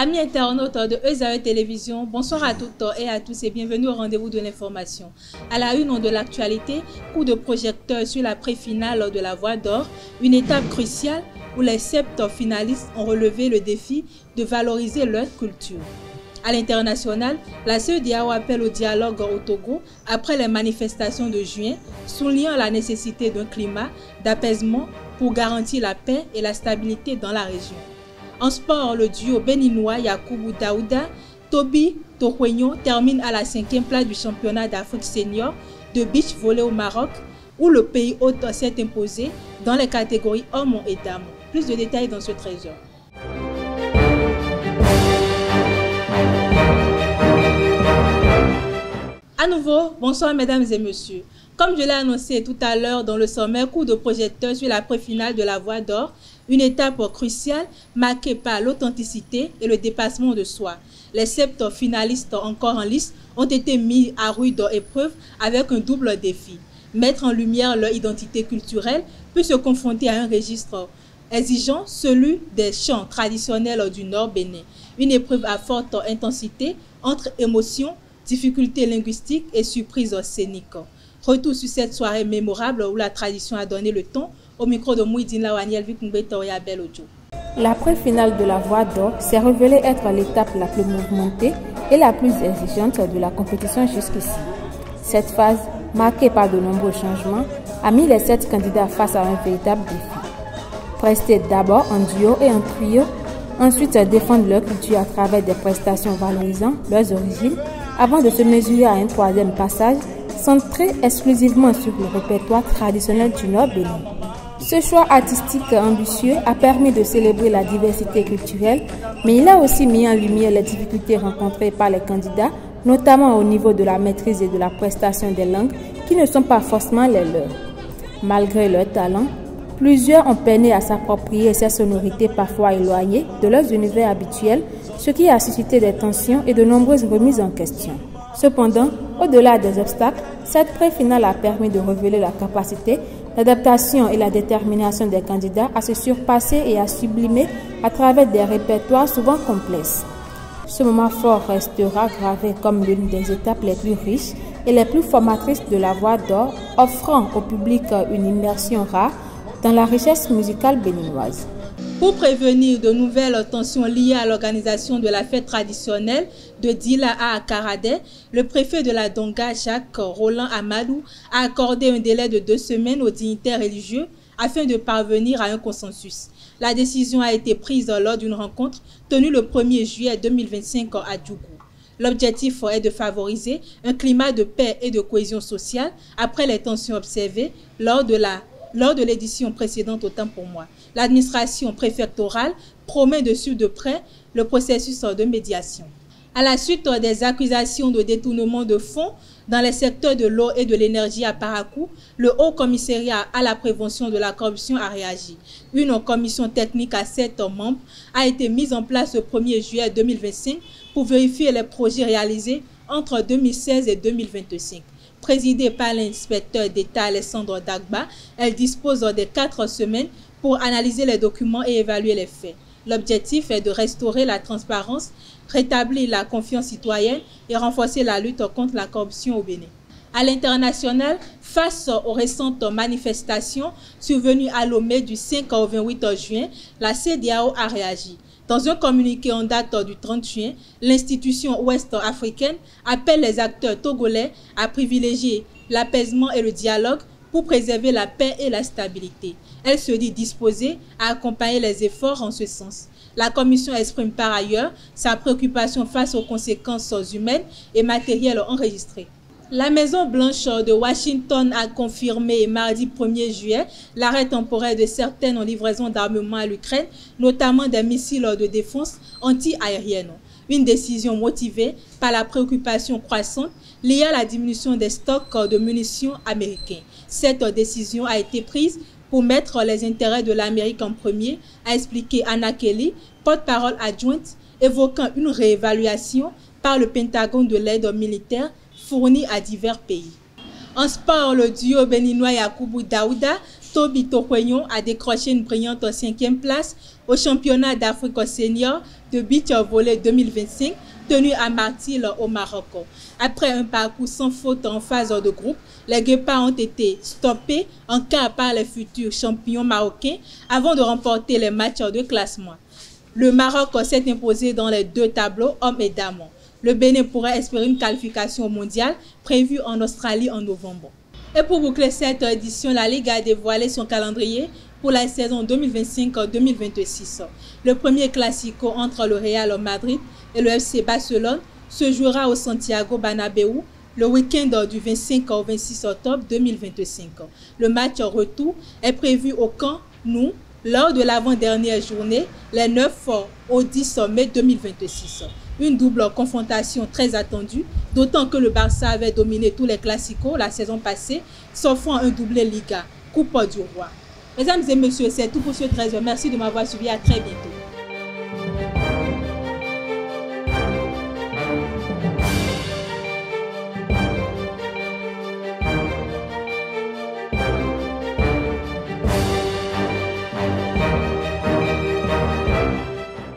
Amis internautes de EZAE Télévision, bonsoir à toutes et à tous et bienvenue au rendez-vous de l'information. À la une de l'actualité, coup de projecteur sur la pré-finale de la Voix d'Or, une étape cruciale où les 7 finalistes ont relevé le défi de valoriser leur culture. À l'international, la CEDEAO appelle au dialogue au Togo après les manifestations de juin, soulignant la nécessité d'un climat d'apaisement pour garantir la paix et la stabilité dans la région. En sport, le duo béninois Yakubu Daouda, Toby Tohuenyo termine à la 5e place du championnat d'Afrique senior de beach volley au Maroc, où le pays hôte s'est imposé dans les catégories hommes et dames. Plus de détails dans ce trésor. À nouveau, bonsoir mesdames et messieurs. Comme je l'ai annoncé tout à l'heure dans le sommaire, coup de projecteur sur la pré-finale de la Voix d'Or, une étape cruciale marquée par l'authenticité et le dépassement de soi. Les 7 finalistes encore en lice ont été mis à rude épreuve avec un double défi. Mettre en lumière leur identité culturelle puis se confronter à un registre exigeant, celui des chants traditionnels du Nord Bénin. Une épreuve à forte intensité entre émotions, difficultés linguistiques et surprises scéniques. Retour sur cette soirée mémorable où la tradition a donné le ton. Au micro de Mouidine Lawaniel Vikungbe-Toria Bel-Ojo. La pré-finale de la Voix d'Or s'est révélée être l'étape la plus mouvementée et la plus exigeante de la compétition jusqu'ici. Cette phase, marquée par de nombreux changements, a mis les 7 candidats face à un véritable défi. Prester d'abord en duo et en trio, ensuite défendre leur culture à travers des prestations valorisant leurs origines, avant de se mesurer à un 3e passage centré exclusivement sur le répertoire traditionnel du Nord Bénin. Ce choix artistique ambitieux a permis de célébrer la diversité culturelle, mais il a aussi mis en lumière les difficultés rencontrées par les candidats, notamment au niveau de la maîtrise et de la prestation des langues qui ne sont pas forcément les leurs. Malgré leur talent, plusieurs ont peiné à s'approprier ces sonorités parfois éloignées de leurs univers habituels, ce qui a suscité des tensions et de nombreuses remises en question. Cependant, au-delà des obstacles, cette pré-finale a permis de révéler la capacité, l'adaptation et la détermination des candidats à se surpasser et à sublimer à travers des répertoires souvent complexes. Ce moment fort restera gravé comme l'une des étapes les plus riches et les plus formatrices de la Voix d'Or, offrant au public une immersion rare dans la richesse musicale béninoise. Pour prévenir de nouvelles tensions liées à l'organisation de la fête traditionnelle de Dila à Akaradé, le préfet de la Donga, Jacques Roland Amadou, a accordé un délai de 2 semaines aux dignitaires religieux afin de parvenir à un consensus. La décision a été prise lors d'une rencontre tenue le 1er juillet 2025 à Djougou. L'objectif est de favoriser un climat de paix et de cohésion sociale après les tensions observées lors de l'édition précédente, autant pour moi. L'administration préfectorale promet de suivre de près le processus de médiation. À la suite des accusations de détournement de fonds dans les secteurs de l'eau et de l'énergie à Parakou, le Haut Commissariat à la prévention de la corruption a réagi. Une commission technique à 7 membres a été mise en place le 1er juillet 2025 pour vérifier les projets réalisés entre 2016 et 2025. Présidée par l'inspecteur d'État Alessandro Dagba, elle dispose de 4 semaines pour analyser les documents et évaluer les faits. L'objectif est de restaurer la transparence, rétablir la confiance citoyenne et renforcer la lutte contre la corruption au Bénin. À l'international, face aux récentes manifestations survenues à Lomé du 5 au 28 juin, la CEDEAO a réagi. Dans un communiqué en date du 30 juin, l'institution ouest-africaine appelle les acteurs togolais à privilégier l'apaisement et le dialogue pour préserver la paix et la stabilité. Elle se dit disposée à accompagner les efforts en ce sens. La Commission exprime par ailleurs sa préoccupation face aux conséquences humaines et matérielles enregistrées. La Maison-Blanche de Washington a confirmé mardi 1er juillet l'arrêt temporaire de certaines livraisons d'armement à l'Ukraine, notamment des missiles de défense anti-aérienne. Une décision motivée par la préoccupation croissante liée à la diminution des stocks de munitions américains. Cette décision a été prise pour mettre les intérêts de l'Amérique en premier, a expliqué Anna Kelly, porte-parole adjointe, évoquant une réévaluation par le Pentagone de l'aide militaire fournie à divers pays. En sport, le duo béninois Yakubu Daouda, Toby Tokwenyon a décroché une brillante 5e place au championnat d'Afrique senior de beach volley 2025 tenu à Martil au Maroc. Après un parcours sans faute en phase de groupe, les Guépards ont été stoppés en quart par les futurs champions marocains avant de remporter les matchs de classement. Le Maroc s'est imposé dans les 2 tableaux, hommes et dames. Le Bénin pourrait espérer une qualification mondiale prévue en Australie en novembre. Et pour boucler cette édition, la Ligue a dévoilé son calendrier pour la saison 2025-2026. Le premier classico entre le Real Madrid et le FC Barcelone se jouera au Santiago Bernabéu le week-end du 25 au 26 octobre 2025. Le match retour est prévu au Camp Nou lors de l'avant-dernière journée, les 9 au 10 mai 2026. Une double confrontation très attendue, d'autant que le Barça avait dominé tous les classicos la saison passée, s'offrant un doublé Liga, Coupe du Roi. Mesdames et messieurs, c'est tout pour ce 13h. Merci de m'avoir suivi. À très bientôt.